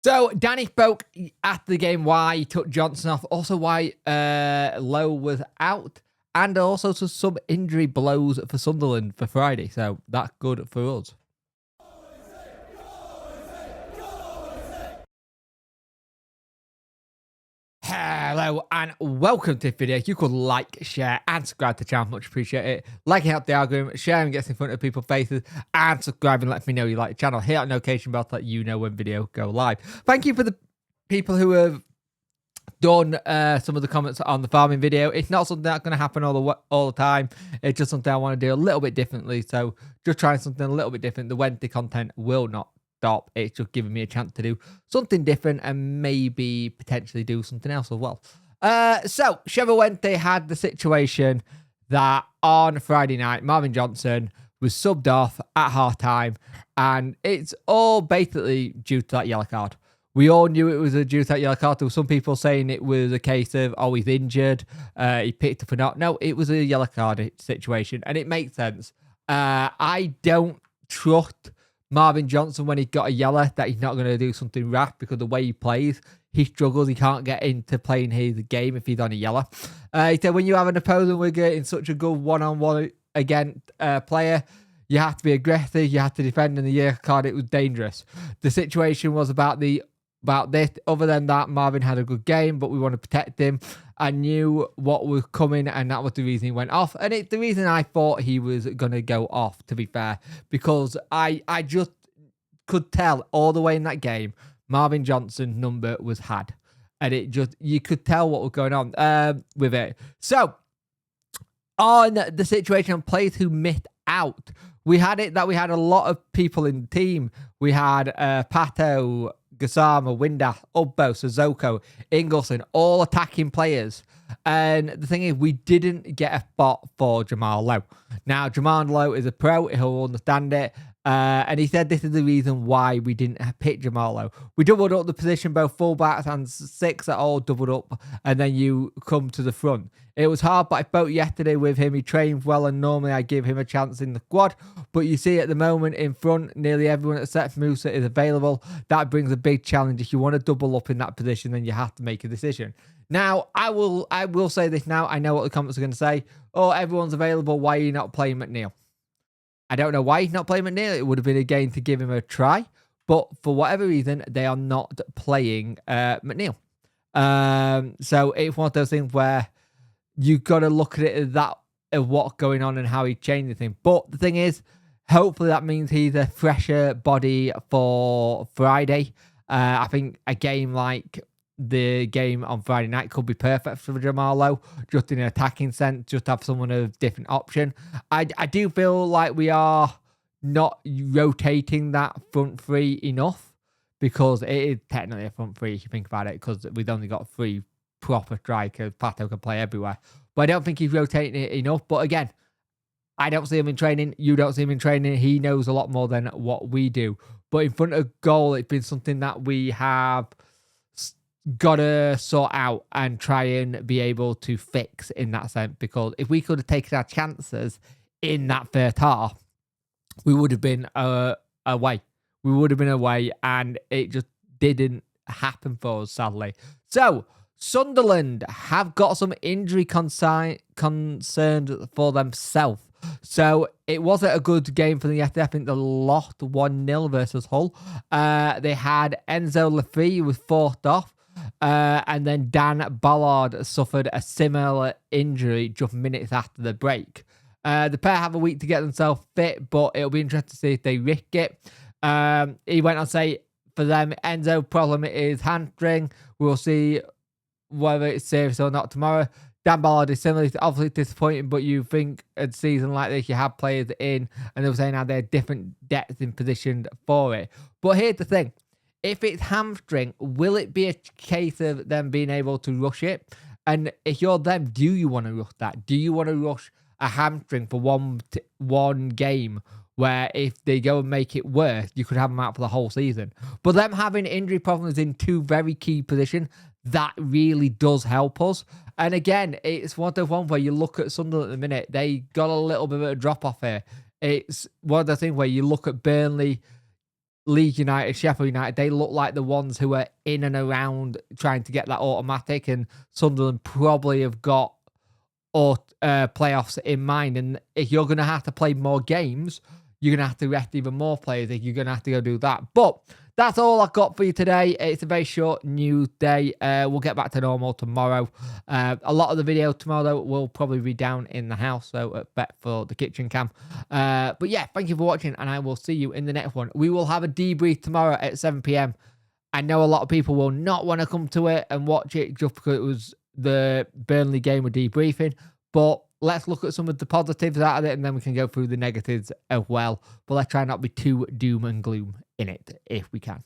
So Danny spoke after the game why he took Johnson off, also why Lowe was out, and also some injury blows for Sunderland for Friday. So that's good for us. Hello and welcome to the video. You could like, share and subscribe to the channel. Much appreciate it. Liking helps the algorithm, sharing gets in front of people's faces, and subscribing lets me know you like the channel. Hit that notification bell to let you know when video go live. Thank you for the people who have done some of the comments on the farming video. It's not something that's going to happen all the time. It's just something I want to do a little bit differently. So just trying something a little bit different. The Wednesday content will not stop. It's just giving me a chance to do something different and maybe potentially do something else as well. So Sheffield Wednesday had the situation that on Friday night, Marvin Johnson was subbed off at half-time, and it's all basically due to that yellow card. We all knew it was due to that yellow card. There were some people saying it was a case of, oh, he's injured, he picked up or not. No, it was a yellow card situation, and it makes sense. I don't trust Marvin Johnson when he got a yellow that he's not going to do something rash, because the way he plays, he struggles. He can't get into playing his game if he's on a yellow. He said when you have an opposing winger in such a good one-on-one against player, you have to be aggressive, you have to defend, and the yellow card, it was dangerous. The situation was about this. Other than that, Marvin had a good game, but we want to protect him. I knew what was coming, and that was the reason he went off. And it's the reason I thought he was going to go off, to be fair, because I just could tell all the way in that game, Marvin Johnson's number was had. And it just, you could tell what was going on with it. So, on the situation of players who missed out, we had a lot of people in the team. We had Pato, Gassama, Windass, Ubbo, Sissoko, Ingleson, all attacking players. And the thing is, we didn't get a spot for Jamal Lowe. Now, Jamal Lowe is a pro. He'll understand it. And he said this is the reason why we didn't pick Jamal Lowe. We doubled up the position, both fullbacks and six are all doubled up, and then you come to the front. It was hard, but I spoke yesterday with him. He trained well, and normally I give him a chance in the squad. But you see at the moment in front, nearly everyone except Musa is available. That brings a big challenge. If you want to double up in that position, then you have to make a decision. Now, I will say this now. I know what the comments are going to say. Oh, everyone's available. Why are you not playing McNeil? I don't know why he's not playing McNeil. It would have been a game to give him a try. But for whatever reason, they are not playing McNeil. So it's one of those things where you got to look at it as that of what's going on and how he changed the thing. But the thing is, hopefully that means he's a fresher body for Friday. I think a game like the game on Friday night could be perfect for Jamal Lowe, just in an attacking sense, just have someone of different option. I do feel like we are not rotating that front three enough, because it is technically a front three if you think about it, because we've only got three proper strikers. Pato can play everywhere, but I don't think he's rotating it enough. But again, I don't see him in training. You don't see him in training. He knows a lot more than what we do. But in front of goal, it's been something that we have got to sort out and try and be able to fix in that sense, because if we could have taken our chances in that first half, we would have been away. We would have been away, and it just didn't happen for us, sadly. So, Sunderland have got some injury concerns for themselves. So, it wasn't a good game for them yesterday. I think they lost 1-0 versus Hull. They had Enzo Lafrie, who was forced off. And then Dan Ballard suffered a similar injury just minutes after the break. The pair have a week to get themselves fit, but it'll be interesting to see if they risk it. He went on to say, for them, Enzo problem is hamstring. We'll see whether it's serious or not tomorrow. Dan Ballard is similarly obviously disappointing, but you think a season like this, you have players in, and they were saying how they're different depths in position for it. But here's the thing. If it's hamstring, will it be a case of them being able to rush it? And if you're them, do you want to rush that? Do you want to rush a hamstring for one game where if they go and make it worse, you could have them out for the whole season? But them having injury problems in two very key positions, that really does help us. And again, it's one of the ones where you look at Sunderland at the minute, they got a little bit of a drop off here. It's one of the things where you look at Burnley, Leeds United, Sheffield United, they look like the ones who are in and around trying to get that automatic, and Sunderland probably have got playoffs in mind. And if you're going to have to play more games, you're going to have to rest even more players. If you're going to have to go do that. But that's all I've got for you today. It's a very short news day. We'll get back to normal tomorrow. A lot of the video tomorrow will probably be down in the house, so bet for the kitchen cam. But yeah, thank you for watching, and I will see you in the next one. We will have a debrief tomorrow at 7 p.m. I know a lot of people will not want to come to it and watch it just because it was the Burnley game we're debriefing, but let's look at some of the positives out of it, and then we can go through the negatives as well. But let's try not to be too doom and gloom in it if we can.